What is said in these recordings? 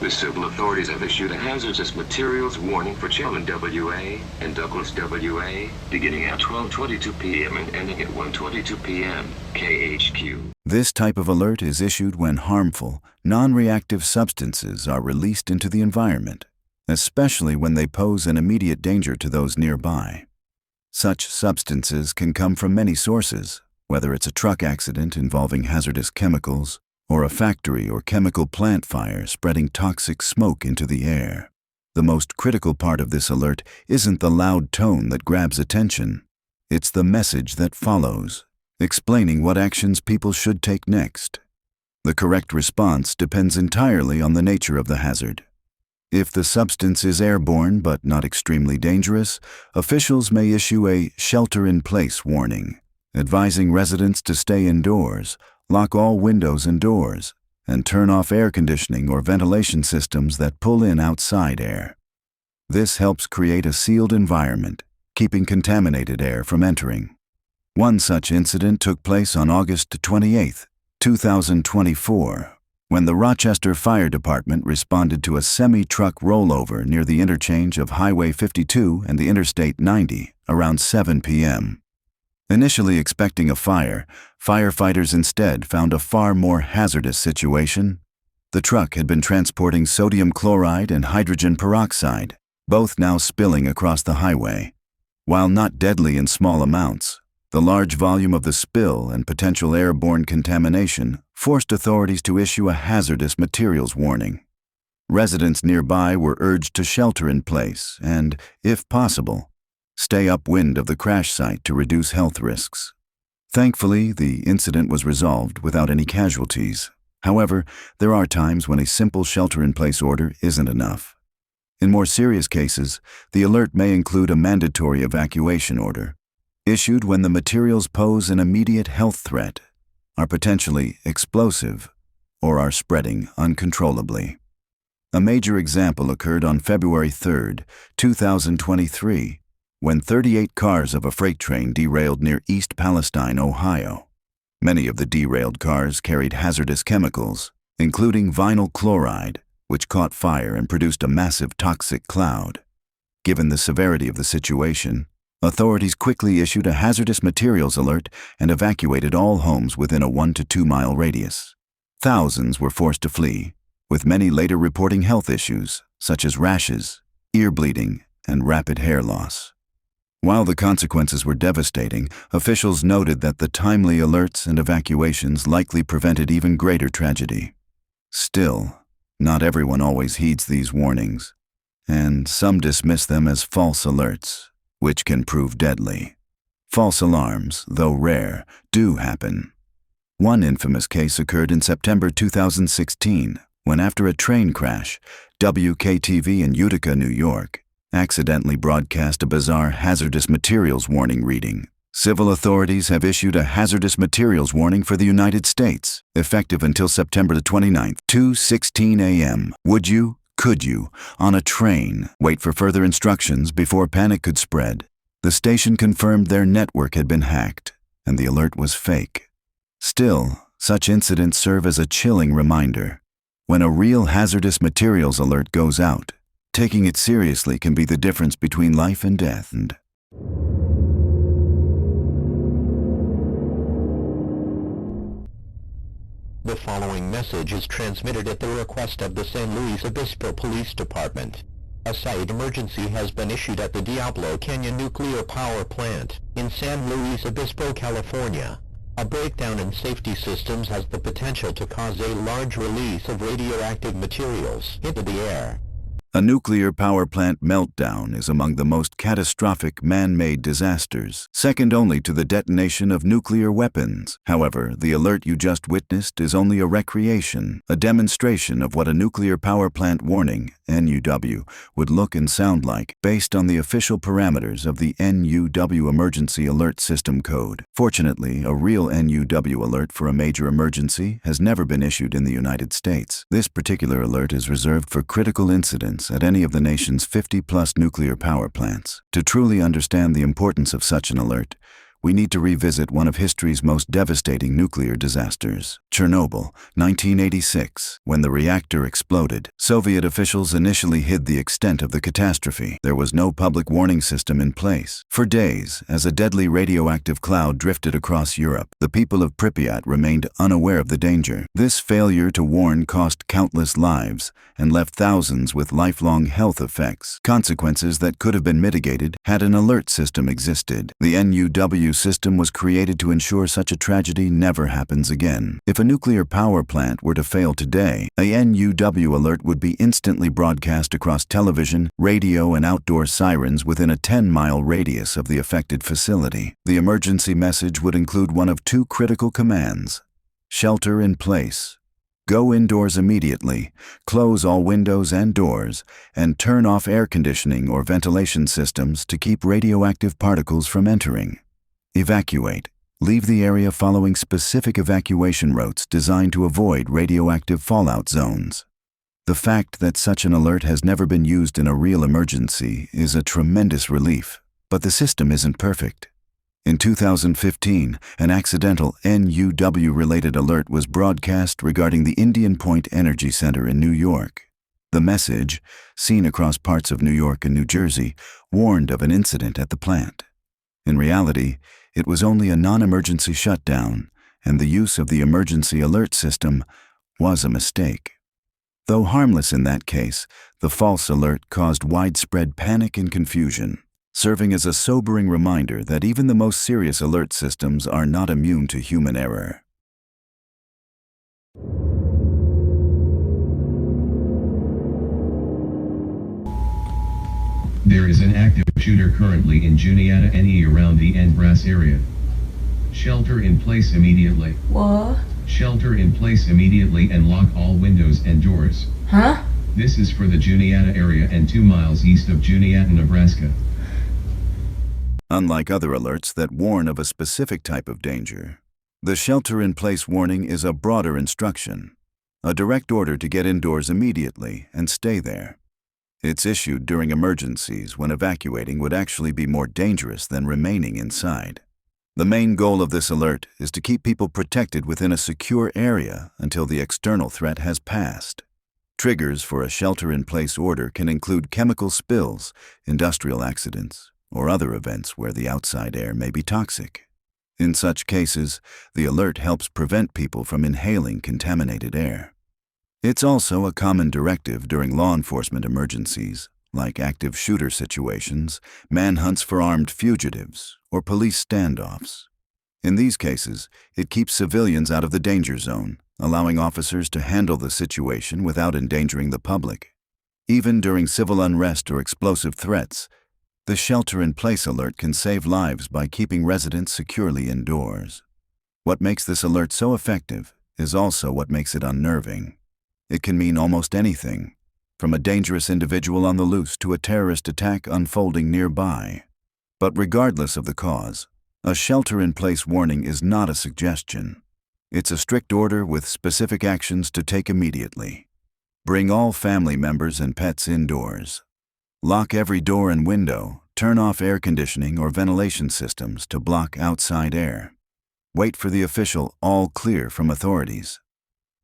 The civil authorities have issued a hazardous materials warning for Chelman, WA, and Douglas, WA, beginning at 12:22 p.m. and ending at 1:22 p.m. KHQ. This type of alert is issued when harmful, non-reactive substances are released into the environment, especially when they pose an immediate danger to those nearby. Such substances can come from many sources, whether it's a truck accident involving hazardous chemicals, or a factory or chemical plant fire spreading toxic smoke into the air. The most critical part of this alert isn't the loud tone that grabs attention. It's the message that follows, explaining what actions people should take next. The correct response depends entirely on the nature of the hazard. If the substance is airborne but not extremely dangerous, officials may issue a shelter-in-place warning, advising residents to stay indoors, lock all windows and doors, and turn off air conditioning or ventilation systems that pull in outside air. This helps create a sealed environment, keeping contaminated air from entering. One such incident took place on August 28, 2024, when the Rochester Fire Department responded to a semi-truck rollover near the interchange of Highway 52 and the Interstate 90 around 7 p.m. Initially expecting a fire, firefighters instead found a far more hazardous situation. The truck had been transporting sodium chloride and hydrogen peroxide, both now spilling across the highway. While not deadly in small amounts, the large volume of the spill and potential airborne contamination forced authorities to issue a hazardous materials warning. Residents nearby were urged to shelter in place and, if possible, stay upwind of the crash site to reduce health risks. Thankfully, the incident was resolved without any casualties. However, there are times when a simple shelter-in-place order isn't enough. In more serious cases, the alert may include a mandatory evacuation order, issued when the materials pose an immediate health threat, are potentially explosive, or are spreading uncontrollably. A major example occurred on February 3, 2023, when 38 cars of a freight train derailed near East Palestine, Ohio. Many of the derailed cars carried hazardous chemicals, including vinyl chloride, which caught fire and produced a massive toxic cloud. Given the severity of the situation, authorities quickly issued a hazardous materials alert and evacuated all homes within a 1 to 2 mile radius. Thousands were forced to flee, with many later reporting health issues, such as rashes, ear bleeding, and rapid hair loss. While the consequences were devastating, officials noted that the timely alerts and evacuations likely prevented even greater tragedy. Still, not everyone always heeds these warnings, and some dismiss them as false alerts, which can prove deadly. False alarms, though rare, do happen. One infamous case occurred in September 2016, when after a train crash, WKTV in Utica, New York, accidentally broadcast a bizarre hazardous materials warning reading. Civil authorities have issued a hazardous materials warning for the United States, effective until September 29, 2:16 a.m. Could you, on a train, wait for further instructions before panic could spread? The station confirmed their network had been hacked, and the alert was fake. Still, such incidents serve as a chilling reminder. When a real hazardous materials alert goes out, taking it seriously can be the difference between life and death. The following message is transmitted at the request of the San Luis Obispo Police Department. A site emergency has been issued at the Diablo Canyon Nuclear Power Plant in San Luis Obispo, California. A breakdown in safety systems has the potential to cause a large release of radioactive materials into the air. A nuclear power plant meltdown is among the most catastrophic man-made disasters, second only to the detonation of nuclear weapons. However, the alert you just witnessed is only a recreation, a demonstration of what a nuclear power plant warning, NUW, would look and sound like based on the official parameters of the NUW Emergency Alert System Code. Fortunately, a real NUW alert for a major emergency has never been issued in the United States. This particular alert is reserved for critical incidents at any of the nation's 50-plus nuclear power plants. To truly understand the importance of such an alert, we need to revisit one of history's most devastating nuclear disasters, Chernobyl, 1986. When the reactor exploded, Soviet officials initially hid the extent of the catastrophe. There was no public warning system in place. For days, as a deadly radioactive cloud drifted across Europe, the people of Pripyat remained unaware of the danger. This failure to warn cost countless lives and left thousands with lifelong health effects, consequences that could have been mitigated had an alert system existed. The NUW system was created to ensure such a tragedy never happens again. If a nuclear power plant were to fail today, a NUW alert would be instantly broadcast across television, radio, and outdoor sirens within a 10-mile radius of the affected facility. The emergency message would include one of two critical commands: shelter in place. Go indoors immediately, close all windows and doors, and turn off air conditioning or ventilation systems to keep radioactive particles from entering. Evacuate. Leave the area following specific evacuation routes designed to avoid radioactive fallout zones. The fact that such an alert has never been used in a real emergency is a tremendous relief, but the system isn't perfect. In 2015, an accidental NUW-related alert was broadcast regarding the Indian Point Energy Center in New York. The message, seen across parts of New York and New Jersey, warned of an incident at the plant. In reality, it was only a non-emergency shutdown, and the use of the emergency alert system was a mistake. Though harmless in that case, the false alert caused widespread panic and confusion, serving as a sobering reminder that even the most serious alert systems are not immune to human error. There is an active shooter currently in Juniata NE around the Enbras area. Shelter in place immediately. What? Shelter in place immediately and lock all windows and doors. Huh? This is for the Juniata area and 2 miles east of Juniata, Nebraska. Unlike other alerts that warn of a specific type of danger, the shelter-in-place warning is a broader instruction, a direct order to get indoors immediately and stay there. It's issued during emergencies when evacuating would actually be more dangerous than remaining inside. The main goal of this alert is to keep people protected within a secure area until the external threat has passed. Triggers for a shelter-in-place order can include chemical spills, industrial accidents, or other events where the outside air may be toxic. In such cases, the alert helps prevent people from inhaling contaminated air. It's also a common directive during law enforcement emergencies, like active shooter situations, manhunts for armed fugitives, or police standoffs. In these cases, it keeps civilians out of the danger zone, allowing officers to handle the situation without endangering the public. Even during civil unrest or explosive threats, the shelter-in-place alert can save lives by keeping residents securely indoors. What makes this alert so effective is also what makes it unnerving. It can mean almost anything, from a dangerous individual on the loose to a terrorist attack unfolding nearby. But regardless of the cause, a shelter-in-place warning is not a suggestion. It's a strict order with specific actions to take immediately. Bring all family members and pets indoors. Lock every door and window, turn off air conditioning or ventilation systems to block outside air. Wait for the official all clear from authorities.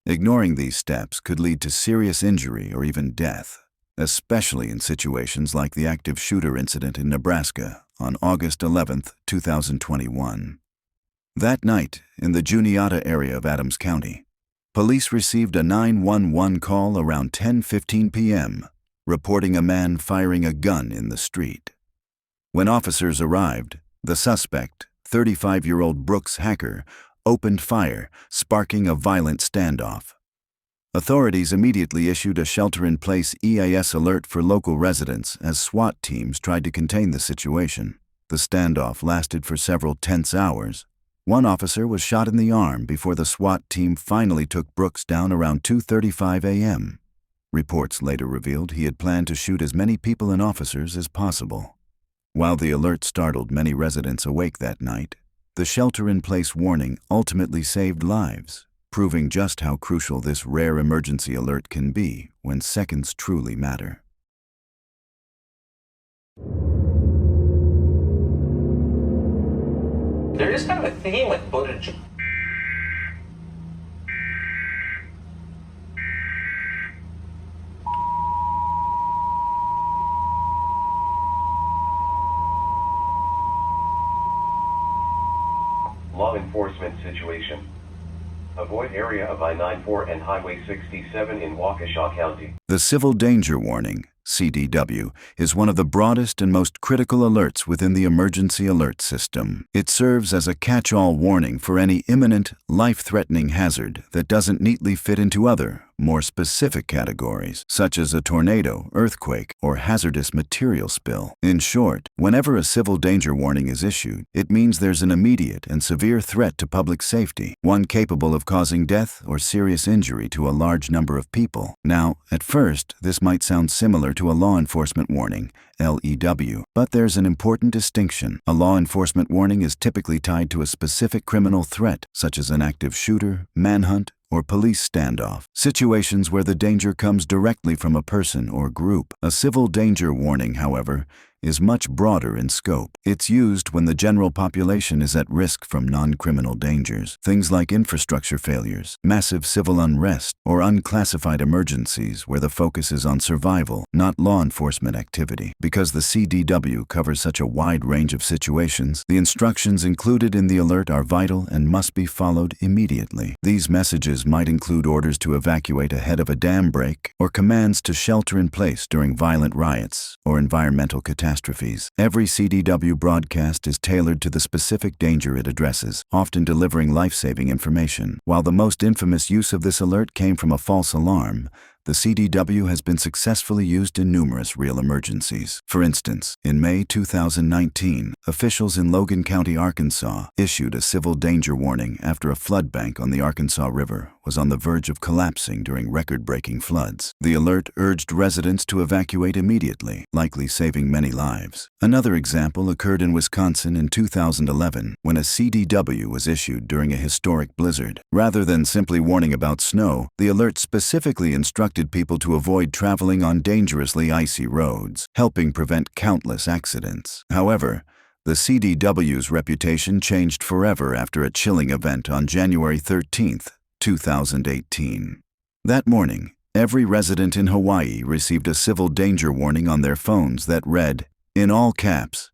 Ignoring these steps could lead to serious injury or even death, especially in situations like the active shooter incident in Nebraska on August 11, 2021. That night, in the Juniata area of Adams County, police received a 911 call around 10:15 p.m., reporting a man firing a gun in the street. When officers arrived, the suspect, 35-year-old Brooks Hacker, opened fire, sparking a violent standoff. Authorities immediately issued a shelter-in-place EAS alert for local residents as SWAT teams tried to contain the situation. The standoff lasted for several tense hours. One officer was shot in the arm before the SWAT team finally took Brooks down around 2:35 a.m. Reports later revealed he had planned to shoot as many people and officers as possible. While the alert startled many residents awake that night, the shelter-in-place warning ultimately saved lives, proving just how crucial this rare emergency alert can be when seconds truly matter. There is kind of a theme with footage. Law enforcement situation. Avoid area of I-94 and Highway 67 in Waukesha County. The Civil Danger Warning, CDW, is one of the broadest and most critical alerts within the emergency alert system. It serves as a catch-all warning for any imminent, life-threatening hazard that doesn't neatly fit into other, more specific categories, such as a tornado, earthquake, or hazardous material spill. In short, whenever a civil danger warning is issued, it means there's an immediate and severe threat to public safety, one capable of causing death or serious injury to a large number of people. Now, at first, this might sound similar to a law enforcement warning, LEW, but there's an important distinction. A law enforcement warning is typically tied to a specific criminal threat, such as an active shooter, manhunt, or police standoff, situations where the danger comes directly from a person or group. A civil danger warning, however, is much broader in scope. It's used when the general population is at risk from non-criminal dangers, things like infrastructure failures, massive civil unrest, or unclassified emergencies where the focus is on survival, not law enforcement activity. Because the CDW covers such a wide range of situations, the instructions included in the alert are vital and must be followed immediately. These messages might include orders to evacuate ahead of a dam break, or commands to shelter in place during violent riots or environmental catastrophes. Every CDW broadcast is tailored to the specific danger it addresses, often delivering life-saving information. While the most infamous use of this alert came from a false alarm, the CDW has been successfully used in numerous real emergencies. For instance, in May 2019, officials in Logan County, Arkansas, issued a civil danger warning after a flood bank on the Arkansas River was on the verge of collapsing during record-breaking floods. The alert urged residents to evacuate immediately, likely saving many lives. Another example occurred in Wisconsin in 2011, when a CDW was issued during a historic blizzard. Rather than simply warning about snow, the alert specifically instructed people to avoid traveling on dangerously icy roads, helping prevent countless accidents. However, the CDW's reputation changed forever after a chilling event on January 13, 2018. That morning, every resident in Hawaii received a civil danger warning on their phones that read, in all caps,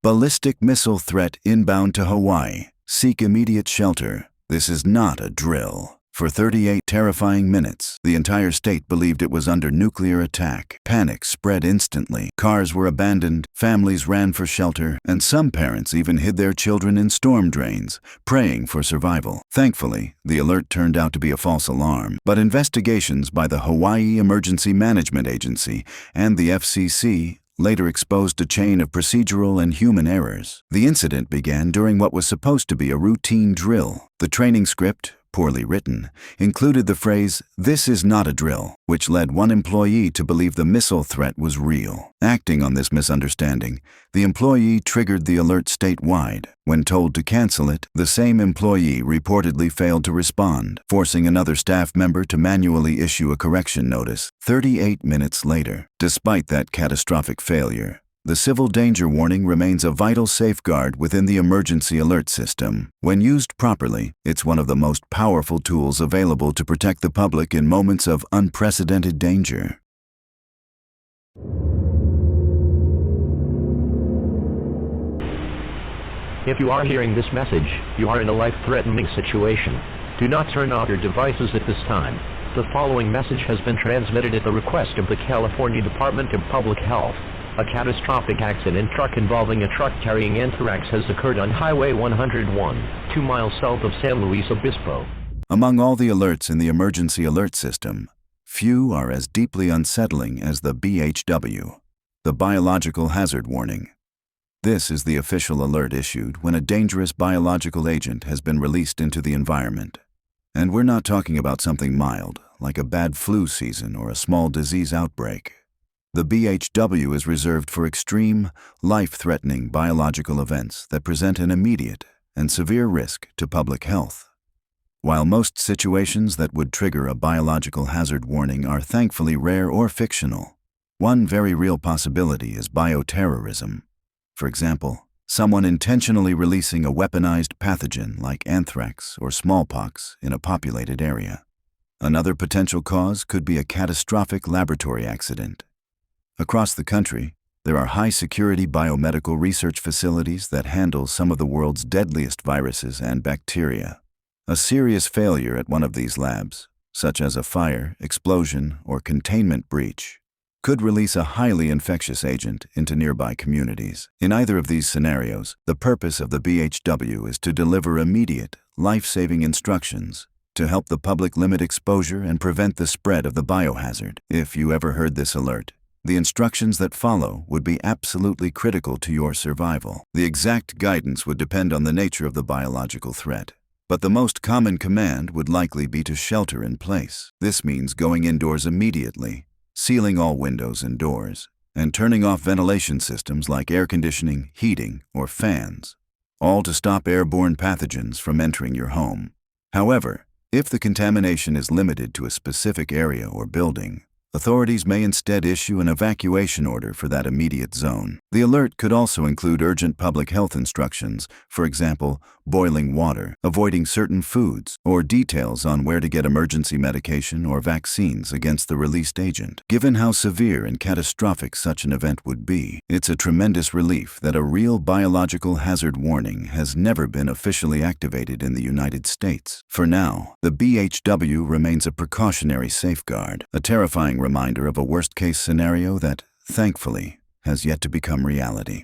"Ballistic missile threat inbound to Hawaii. Seek immediate shelter. This is not a drill." For 38 terrifying minutes, the entire state believed it was under nuclear attack. Panic spread instantly. Cars were abandoned, families ran for shelter, and some parents even hid their children in storm drains, praying for survival. Thankfully, the alert turned out to be a false alarm, but investigations by the Hawaii Emergency Management Agency and the FCC later exposed a chain of procedural and human errors. The incident began during what was supposed to be a routine drill. The training script, poorly written, included the phrase, "This is not a drill," which led one employee to believe the missile threat was real. Acting on this misunderstanding, the employee triggered the alert statewide. When told to cancel it, the same employee reportedly failed to respond, forcing another staff member to manually issue a correction notice 38 minutes later. Despite that catastrophic failure, the civil danger warning remains a vital safeguard within the emergency alert system. When used properly, it's one of the most powerful tools available to protect the public in moments of unprecedented danger. If you are hearing this message, you are in a life-threatening situation. Do not turn off your devices at this time. The following message has been transmitted at the request of the California Department of Public Health. A catastrophic accident truck involving a truck carrying anthrax has occurred on Highway 101, 2 miles south of San Luis Obispo. Among all the alerts in the emergency alert system, few are as deeply unsettling as the BHW, the Biological Hazard Warning. This is the official alert issued when a dangerous biological agent has been released into the environment. And we're not talking about something mild, like a bad flu season or a small disease outbreak. The BHW is reserved for extreme, life-threatening biological events that present an immediate and severe risk to public health. While most situations that would trigger a biological hazard warning are thankfully rare or fictional, one very real possibility is bioterrorism. For example, someone intentionally releasing a weaponized pathogen like anthrax or smallpox in a populated area. Another potential cause could be a catastrophic laboratory accident. Across the country, there are high-security biomedical research facilities that handle some of the world's deadliest viruses and bacteria. A serious failure at one of these labs, such as a fire, explosion, or containment breach, could release a highly infectious agent into nearby communities. In either of these scenarios, the purpose of the BHW is to deliver immediate, life-saving instructions to help the public limit exposure and prevent the spread of the biohazard. If you ever heard this alert, the instructions that follow would be absolutely critical to your survival. The exact guidance would depend on the nature of the biological threat, but the most common command would likely be to shelter in place. This means going indoors immediately, sealing all windows and doors, and turning off ventilation systems like air conditioning, heating, or fans, all to stop airborne pathogens from entering your home. However, if the contamination is limited to a specific area or building, authorities may instead issue an evacuation order for that immediate zone. The alert could also include urgent public health instructions, for example, boiling water, avoiding certain foods, or details on where to get emergency medication or vaccines against the released agent. Given how severe and catastrophic such an event would be, it's a tremendous relief that a real biological hazard warning has never been officially activated in the United States. For now, the BHW remains a precautionary safeguard, a terrifying reminder of a worst-case scenario that, thankfully, has yet to become reality.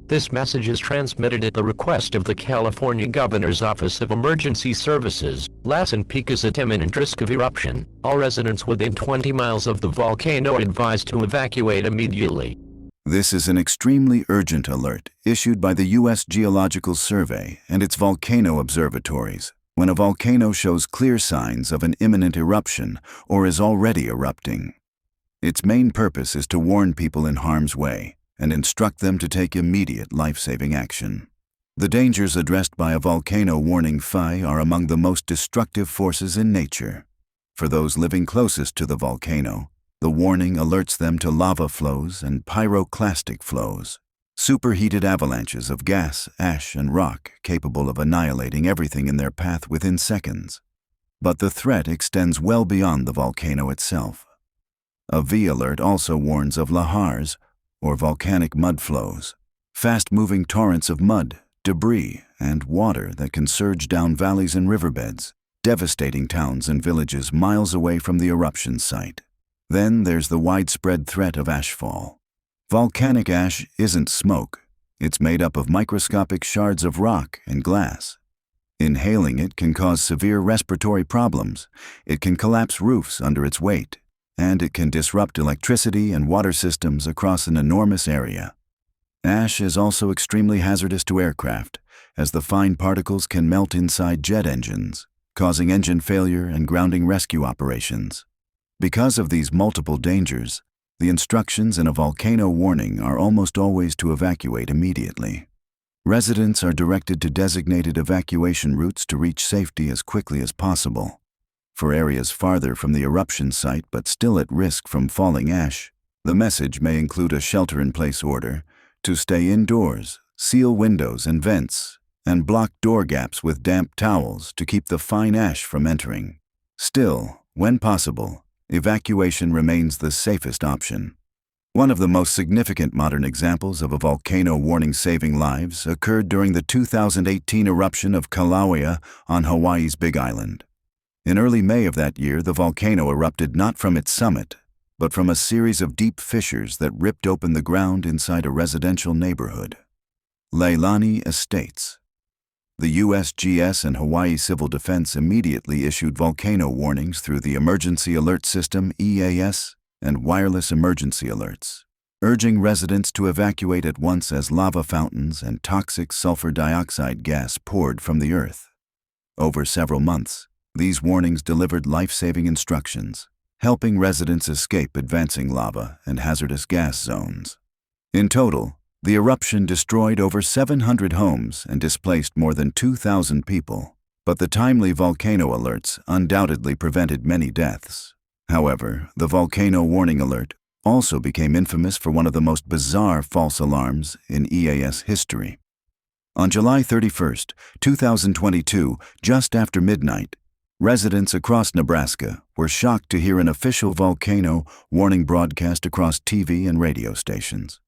This message is transmitted at the request of the California Governor's Office of Emergency Services. Lassen Peak is at imminent risk of eruption. All residents within 20 miles of the volcano are advised to evacuate immediately. This is an extremely urgent alert issued by the U.S. Geological Survey and its volcano observatories when a volcano shows clear signs of an imminent eruption or is already erupting. Its main purpose is to warn people in harm's way and instruct them to take immediate life-saving action. The dangers addressed by a volcano warning FI are among the most destructive forces in nature. For those living closest to the volcano, the warning alerts them to lava flows and pyroclastic flows, superheated avalanches of gas, ash, and rock capable of annihilating everything in their path within seconds. But the threat extends well beyond the volcano itself. A V alert also warns of lahars, or volcanic mud flows, fast-moving torrents of mud, debris, and water that can surge down valleys and riverbeds, devastating towns and villages miles away from the eruption site. Then there's the widespread threat of ashfall. Volcanic ash isn't smoke. It's made up of microscopic shards of rock and glass. Inhaling it can cause severe respiratory problems. It can collapse roofs under its weight, and it can disrupt electricity and water systems across an enormous area. Ash is also extremely hazardous to aircraft, as the fine particles can melt inside jet engines, causing engine failure and grounding rescue operations. Because of these multiple dangers, the instructions in a volcano warning are almost always to evacuate immediately. Residents are directed to designated evacuation routes to reach safety as quickly as possible. For areas farther from the eruption site but still at risk from falling ash, the message may include a shelter-in-place order to stay indoors, seal windows and vents, and block door gaps with damp towels to keep the fine ash from entering. Still, when possible, evacuation remains the safest option. One of the most significant modern examples of a volcano warning saving lives occurred during the 2018 eruption of Kilauea on Hawaii's Big Island. In early May of that year, the volcano erupted not from its summit, but from a series of deep fissures that ripped open the ground inside a residential neighborhood. Leilani Estates. The USGS and Hawaii Civil Defense immediately issued volcano warnings through the Emergency Alert System (EAS) and wireless emergency alerts, urging residents to evacuate at once as lava fountains and toxic sulfur dioxide gas poured from the earth. Over several months, these warnings delivered life-saving instructions, helping residents escape advancing lava and hazardous gas zones. In total, the eruption destroyed over 700 homes and displaced more than 2,000 people, but the timely volcano alerts undoubtedly prevented many deaths. However, the volcano warning alert also became infamous for one of the most bizarre false alarms in EAS history. On July 31, 2022, just after midnight, residents across Nebraska were shocked to hear an official volcano warning broadcast across TV and radio stations.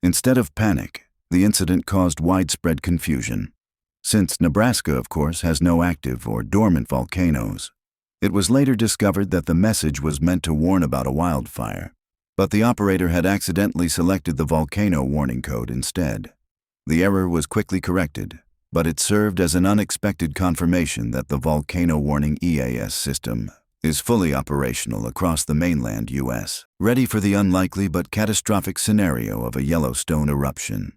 Instead of panic, the incident caused widespread confusion. Since Nebraska, of course, has no active or dormant volcanoes, it was later discovered that the message was meant to warn about a wildfire, but the operator had accidentally selected the volcano warning code instead. The error was quickly corrected, but it served as an unexpected confirmation that the volcano warning EAS system is fully operational across the mainland U.S., ready for the unlikely but catastrophic scenario of a Yellowstone eruption.